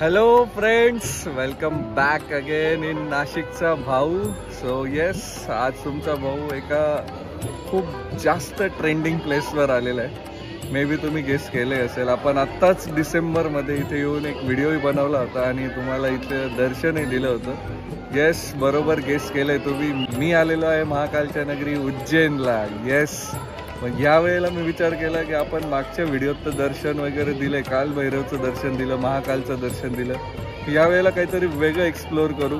Hello friends, welcome back again in नाशिकचा भाऊ. So yes, आज तुमचा भाऊ एका खूप जास्त ट्रेंडिंग प्लेसवर आलेला आहे. मे बी तुम्ही गेस केले असेल. आपण आत्ताच डिसेंबरमध्ये इथे येऊन एक व्हिडिओही बनवला होता आणि तुम्हाला इथे दर्शनही दिलं होतं. येस, बरोबर गेस केलंय तुम्ही. मी आलेलो आहे महाकालच्या नगरी उज्जैनला. येस, मग या वेळेला मी विचार केला की आपण मागच्या व्हिडिओत तर दर्शन वगैरे दिले, काल भैरवचं दर्शन दिलं, महाकालचं दर्शन दिलं. या वेळेला काहीतरी वेगळं एक्सप्लोअर करू.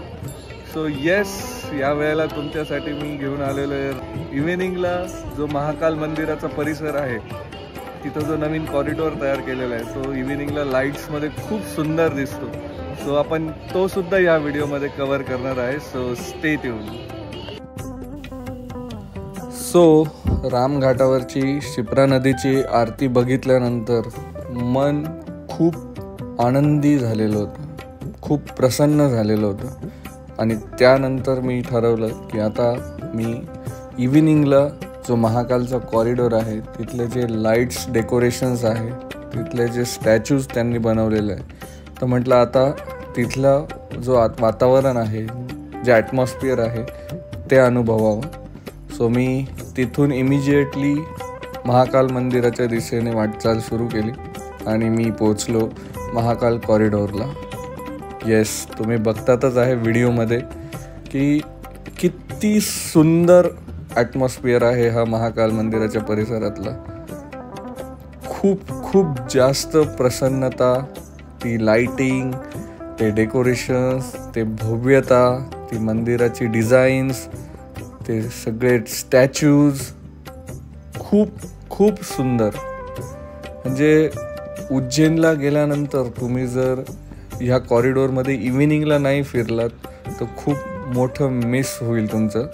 सो येस, या वेळेला तुमच्यासाठी मी घेऊन आलेलो आहे इव्हिनिंगला जो महाकाल मंदिराचा परिसर आहे तिथं जो नवीन कॉरिडॉर तयार केलेला आहे तो इव्हिनिंगला लाईट्समध्ये खूप सुंदर दिसतो. सो आपण तो सुद्धा या व्हिडिओमध्ये कव्हर करणार आहे. So stay tuned. सो रामघाटावरची शिप्रा नदीची आरती बघितल्यानंतर मन खूप आनंदी झालेलं होतं, खूप प्रसन्न झालेलं होतं. आणि त्यानंतर मी ठरवलं की आता मी इव्हिनिंगला जो महाकालचा कॉरिडॉर आहे तिथले जे लाईट्स डेकोरेशन्स आहे, तिथले जे स्टॅच्यूज त्यांनी बनवलेले आहे, तर म्हटलं आता तिथला जो वातावरण आहे, जे ॲटमॉस्फिअर आहे ते अनुभवावं. सो मी तिथून इमिजिएटली महाकाल मंदिराच्या दिशेने वाटचाल सुरू केली आणि मी पोचलो महाकाल कॉरिडॉरला. येस, तुम्ही बघतातच आहे व्हिडिओमध्ये की किती सुंदर ॲटमॉस्फिअर आहे हा महाकाल मंदिराच्या परिसरातला. खूप खूप जास्त प्रसन्नता, ती लाईटिंग, ते डेकोरेशन्स, ते भव्यता, ती मंदिराची डिझाईन्स, ते सगळे स्टॅच्यूज खूप खूप सुंदर. म्हणजे उज्जैनला गेल्यानंतर तुम्ही जर ह्या कॉरिडॉरमध्ये इव्हिनिंगला नाही फिरलात तर खूप मोठं मिस होईल तुमचं.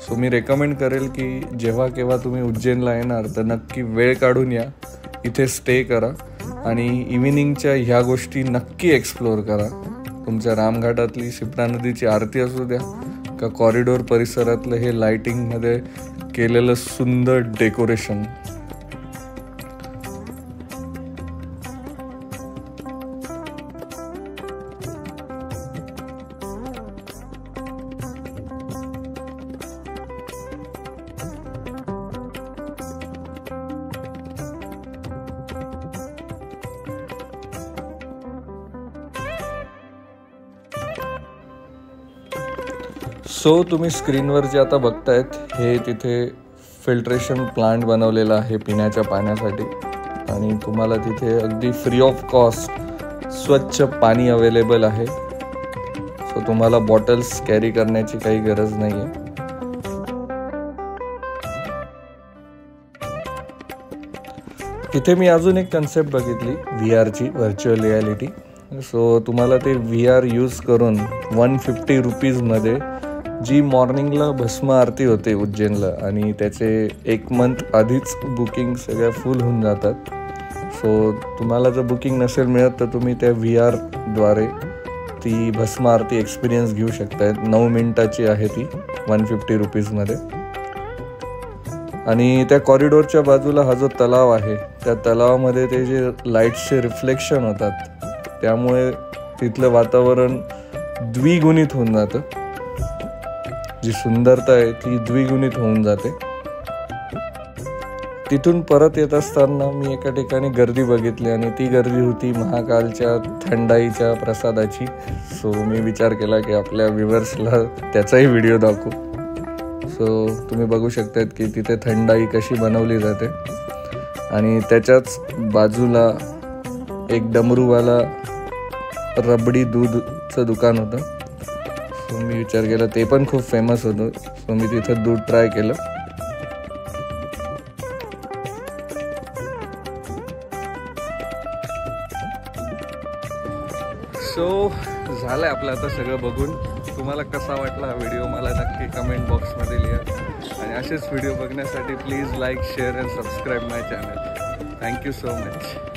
सो मी रेकमेंड करेल की जेव्हा केव्हा तुम्ही उज्जैनला येणार तर नक्की वेळ काढून या, इथे स्टे करा आणि इव्हिनिंगच्या ह्या गोष्टी नक्की एक्सप्लोअर करा. तुमच्या रामघाटातली शिप्रा नदीची आरती असू द्या का कॉरिडॉर परिसरातलं हे लाईटिंगमध्ये केलेलं सुंदर डेकोरेशन. सो तुम्ही स्क्रीनवर जे आता बघतायत हे तिथे फिल्ट्रेशन प्लांट बनवलेला आहे पिण्याच्या पाण्यासाठी आणि तुम्हाला तिथे अगदी फ्री ऑफ कॉस्ट स्वच्छ पाणी अवेलेबल आहे. सो तुम्हाला बॉटल्स कॅरी करण्याची काही गरज नाही आहे. तिथे मी अजून एक कन्सेप्ट बघितली VR ची, व्हर्च्युअल रियालिटी. सो तुम्हाला ते VR यूज करून 150 रुपीजमध्ये जी मॉर्निंगला भस्म आरती होते उज्जैनला आणि त्याचे 1 मंथ आधीच बुकिंग सगळ्या फुल होऊन जातात. सो तुम्हाला जर बुकिंग नसेल मिळत तर तुम्ही त्या VRद्वारे ती भस्म आरती एक्सपिरियन्स घेऊ शकतायत. 9 मिनिटाची आहे ती, 150 रुपीजमध्ये. आणि त्या कॉरिडॉरच्या बाजूला हा जो तलाव आहे त्या तलावामध्ये ते जे लाईट्सचे रिफ्लेक्शन होतात त्यामुळे तिथलं वातावरण द्विगुणित होऊन जातं. जी सुंदरता आहे ती द्विगुणित होऊन जाते. तिथून परत येत असताना मी एका ठिकाणी गर्दी बघितली आणि ती गर्दी होती महाकालच्या थंडाईच्या प्रसादाची. सो मी विचार केला की आपल्या व्ह्यूअर्सला त्याचाही व्हिडिओ दाखवू. सो तुम्ही बघू शकतात की तिथे थंडाई कशी बनवली जाते आणि त्याच्याच बाजूला एक डमरूवाला रबडी दूधचं दुकान होतं. सो मी विचार केला, ते पण खूप फेमस होतं. सो मी तिथं दूध ट्राय केलं. सो झालं आपलं आता सगळं बघून. तुम्हाला कसा वाटला हा व्हिडिओ मला नक्की कमेंट बॉक्समध्ये लिहा आणि असेच व्हिडिओ बघण्यासाठी please like, share and subscribe my channel. Thank you so much.